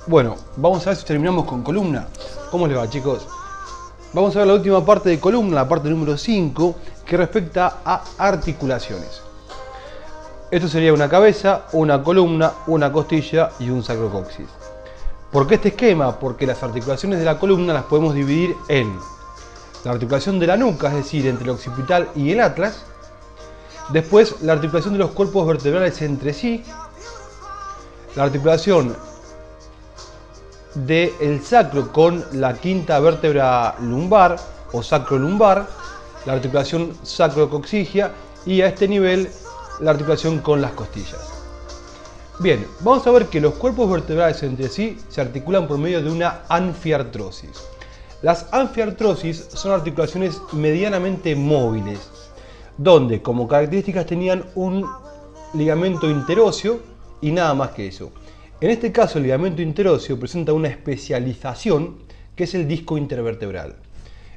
Bueno, vamos a ver si terminamos con columna. ¿Cómo les va, chicos? Vamos a ver la última parte de columna, la parte número 5, que respecta a articulaciones. Esto sería una cabeza, una columna, una costilla y un sacrocoxis. ¿Por qué este esquema? Porque las articulaciones de la columna las podemos dividir en la articulación de la nuca, es decir, entre el occipital y el atlas. Después, la articulación de los cuerpos vertebrales entre sí. La articulación del sacro con la quinta vértebra lumbar o sacrolumbar, la articulación sacrocoxigia y a este nivel la articulación con las costillas. Bien, vamos a ver que los cuerpos vertebrales entre sí se articulan por medio de una anfiartrosis. Las anfiartrosis son articulaciones medianamente móviles, donde como características tenían un ligamento interóseo y nada más que eso. En este caso el ligamento interóseo presenta una especialización que es el disco intervertebral.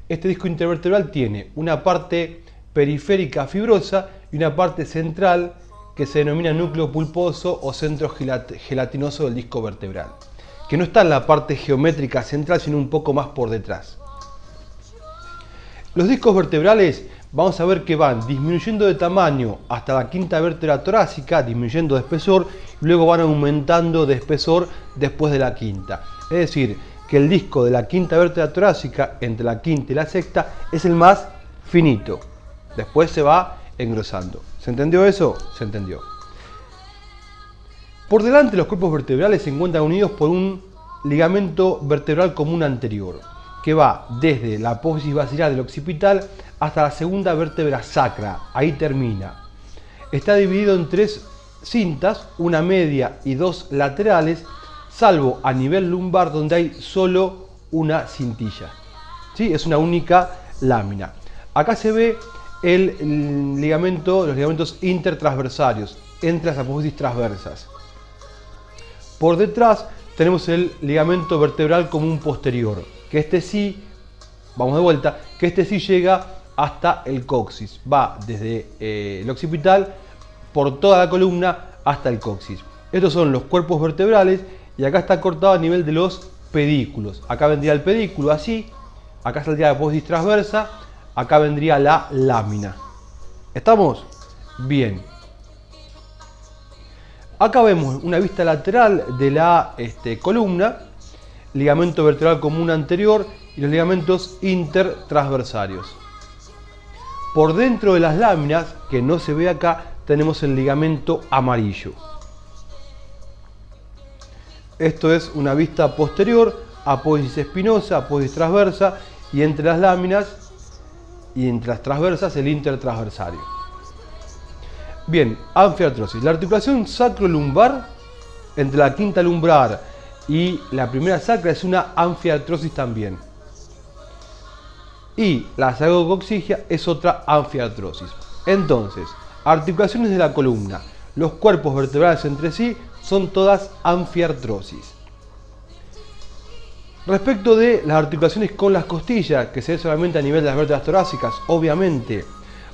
Este disco intervertebral tiene una parte periférica fibrosa y una parte central que se denomina núcleo pulposo o centro gelatinoso del disco vertebral, que no está en la parte geométrica central sino un poco más por detrás. Los discos vertebrales vamos a ver que van disminuyendo de tamaño hasta la quinta vértebra torácica, disminuyendo de espesor, y luego van aumentando de espesor después de la quinta. Es decir, que el disco de la quinta vértebra torácica, entre la quinta y la sexta, es el más finito. Después se va engrosando. ¿Se entendió eso? Se entendió. Por delante los cuerpos vertebrales se encuentran unidos por un ligamento vertebral común anterior, que va desde la apófisis basilar del occipital hasta la segunda vértebra sacra, ahí termina. Está dividido en tres cintas, una media y dos laterales, salvo a nivel lumbar donde hay solo una cintilla. ¿Sí? Es una única lámina. Acá se ve los ligamentos intertransversarios, entre las apófisis transversas. Por detrás tenemos el ligamento vertebral común posterior, que este sí, vamos de vuelta, que este sí llega hasta el coxis, va desde el occipital por toda la columna hasta el coxis. Estos son los cuerpos vertebrales y acá está cortado a nivel de los pedículos. Acá vendría el pedículo así, acá saldría la apófisis transversa, acá vendría la lámina. ¿Estamos? Bien. Acá vemos una vista lateral de la columna, ligamento vertebral común anterior y los ligamentos intertransversarios. Por dentro de las láminas, que no se ve acá, tenemos el ligamento amarillo. Esto es una vista posterior, apófisis espinosa, apófisis transversa y entre las láminas y entre las transversas el intertransversario. Bien, anfiartrosis. La articulación sacrolumbar entre la quinta lumbar y la primera sacra es una anfiartrosis también. Y la sacrocoxigia es otra anfiartrosis. Entonces, articulaciones de la columna, los cuerpos vertebrales entre sí son todas anfiartrosis. Respecto de las articulaciones con las costillas, que se ve solamente a nivel de las vértebras torácicas, obviamente,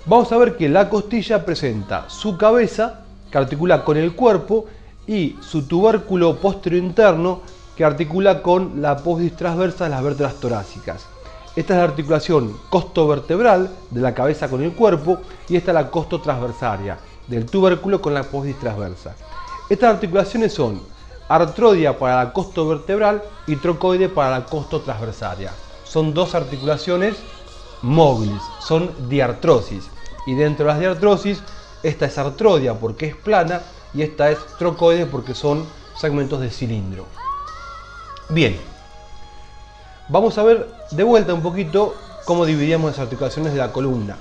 vamos a ver que la costilla presenta su cabeza, que articula con el cuerpo, y su tubérculo posterior interno, que articula con la apófisis transversa de las vértebras torácicas. Esta es la articulación costovertebral de la cabeza con el cuerpo y esta es la costotransversaria del tubérculo con la apófisis transversa. Estas articulaciones son artrodia para la costovertebral y trocoide para la costotransversaria. Son dos articulaciones móviles, son diartrosis. Y dentro de las diartrosis, esta es artrodia porque es plana y esta es trocoide porque son segmentos de cilindro. Bien, vamos a ver de vuelta un poquito cómo dividíamos las articulaciones de la columna.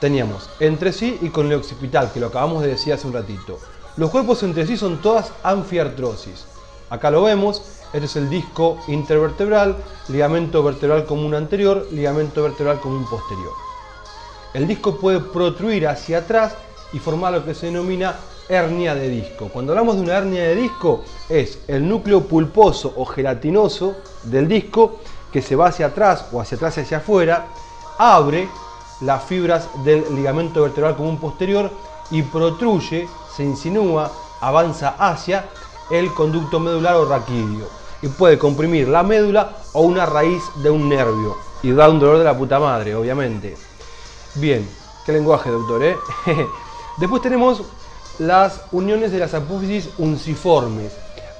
Teníamos entre sí y con el occipital, que lo acabamos de decir hace un ratito. Los cuerpos entre sí son todas anfiartrosis. Acá lo vemos, este es el disco intervertebral, ligamento vertebral común anterior, ligamento vertebral común posterior. El disco puede protruir hacia atrás y formar lo que se denomina hernia de disco. Cuando hablamos de una hernia de disco, es el núcleo pulposo o gelatinoso del disco que se va hacia atrás o hacia atrás y hacia afuera, abre las fibras del ligamento vertebral común posterior y protruye, se insinúa, avanza hacia el conducto medular o raquídeo y puede comprimir la médula o una raíz de un nervio y da un dolor de la puta madre, obviamente. Bien, qué lenguaje, doctor, ¿eh? Después tenemos las uniones de las apófisis unciformes.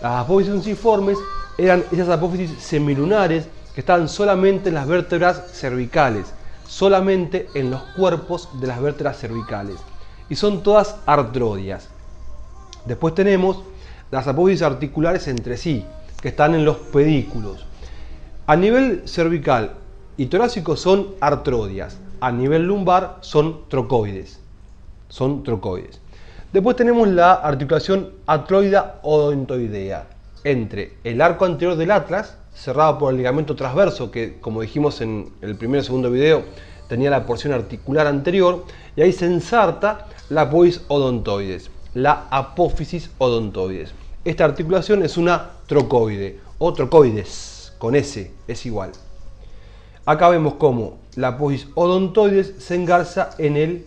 Las apófisis unciformes eran esas apófisis semilunares que estaban solamente en las vértebras cervicales, solamente en los cuerpos de las vértebras cervicales, y son todas artrodias. Después tenemos las apófisis articulares entre sí, que están en los pedículos. A nivel cervical y torácico son artrodias, a nivel lumbar son trocoides. Después tenemos la articulación atroida odontoidea entre el arco anterior del atlas, cerrado por el ligamento transverso, que como dijimos en el primer y segundo video, tenía la porción articular anterior, y ahí se ensarta la apófisis odontoides, la apófisis odontoides. Esta articulación es una trocoide, o trocoides, con S, es igual. Acá vemos cómo la apófisis odontoides se engarza en el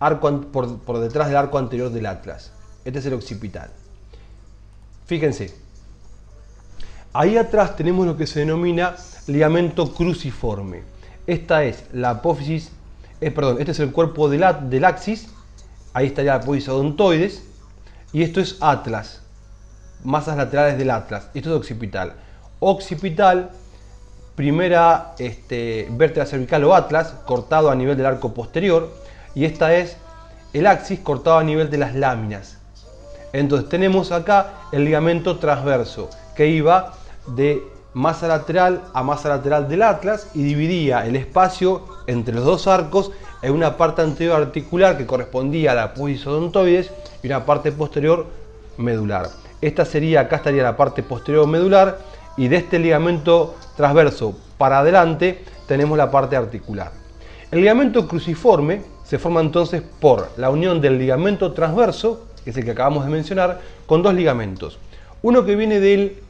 arco, por detrás del arco anterior del atlas. Este es el occipital. Fíjense, ahí atrás tenemos lo que se denomina ligamento cruciforme. Esta es la apófisis, este es el cuerpo del axis, ahí estaría la apófisis odontoides, y esto es atlas, masas laterales del atlas, esto es occipital. Occipital, primera vértebra cervical o atlas, cortado a nivel del arco posterior, y esta es el axis cortado a nivel de las láminas. Entonces tenemos acá el ligamento transverso, que iba de masa lateral a masa lateral del atlas y dividía el espacio entre los dos arcos en una parte anterior articular que correspondía a la apófisis odontoides y una parte posterior medular. Esta sería, acá estaría la parte posterior medular, y de este ligamento transverso para adelante tenemos la parte articular. El ligamento cruciforme se forma entonces por la unión del ligamento transverso, que es el que acabamos de mencionar, con dos ligamentos. Uno que viene del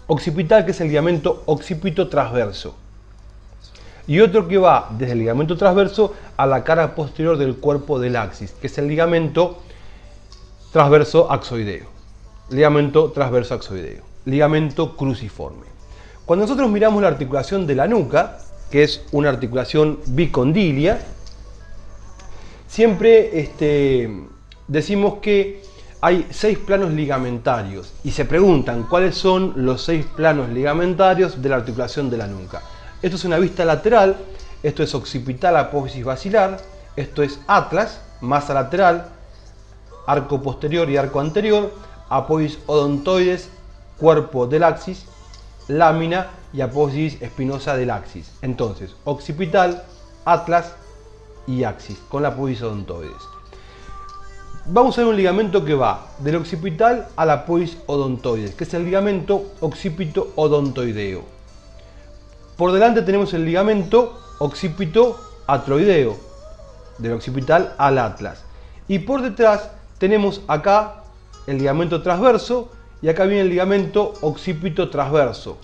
occipital, que es el ligamento occipito transverso, y otro que va desde el ligamento transverso a la cara posterior del cuerpo del axis, que es el ligamento transverso axoideo. Ligamento transverso axoideo, ligamento cruciforme. Cuando nosotros miramos la articulación de la nuca, que es una articulación bicondilia, siempre decimos que hay 6 planos ligamentarios y se preguntan cuáles son los 6 planos ligamentarios de la articulación de la nuca. Esto es una vista lateral, esto es occipital, apófisis basilar, esto es atlas, masa lateral, arco posterior y arco anterior, apófisis odontoides, cuerpo del axis, lámina y apófisis espinosa del axis. Entonces, occipital, atlas y axis, con la apófisis odontoides. Vamos a ver un ligamento que va del occipital a la apófisis odontoides, que es el ligamento occipito odontoideo. Por delante tenemos el ligamento occipito atroideo, del occipital al atlas. Y por detrás tenemos acá el ligamento transverso, y acá viene el ligamento occipito transverso,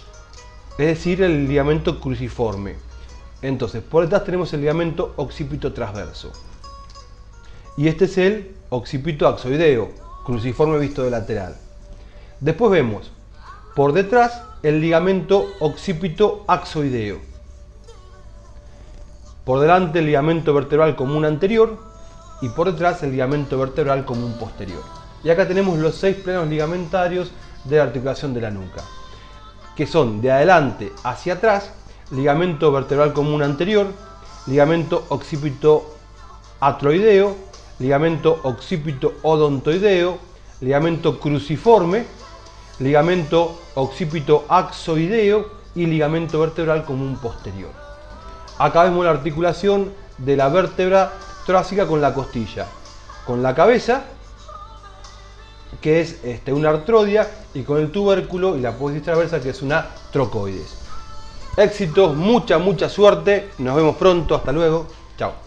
es decir, el ligamento cruciforme. Entonces, por detrás tenemos el ligamento occipito transverso. Y este es el occipito axoideo, cruciforme visto de lateral. Después vemos por detrás el ligamento occipito axoideo. Por delante el ligamento vertebral común anterior y por detrás el ligamento vertebral común posterior. Y acá tenemos los 6 planos ligamentarios de la articulación de la nuca, que son de adelante hacia atrás: ligamento vertebral común anterior, ligamento occipito atroideo, ligamento occipito odontoideo, ligamento cruciforme, ligamento occipito axoideo y ligamento vertebral común posterior. Acá vemos la articulación de la vértebra torácica con la costilla, con la cabeza, que es una artrodia, y con el tubérculo y la apófisis transversa, que es una trocoides. Éxitos, mucha suerte, nos vemos pronto, hasta luego, chao.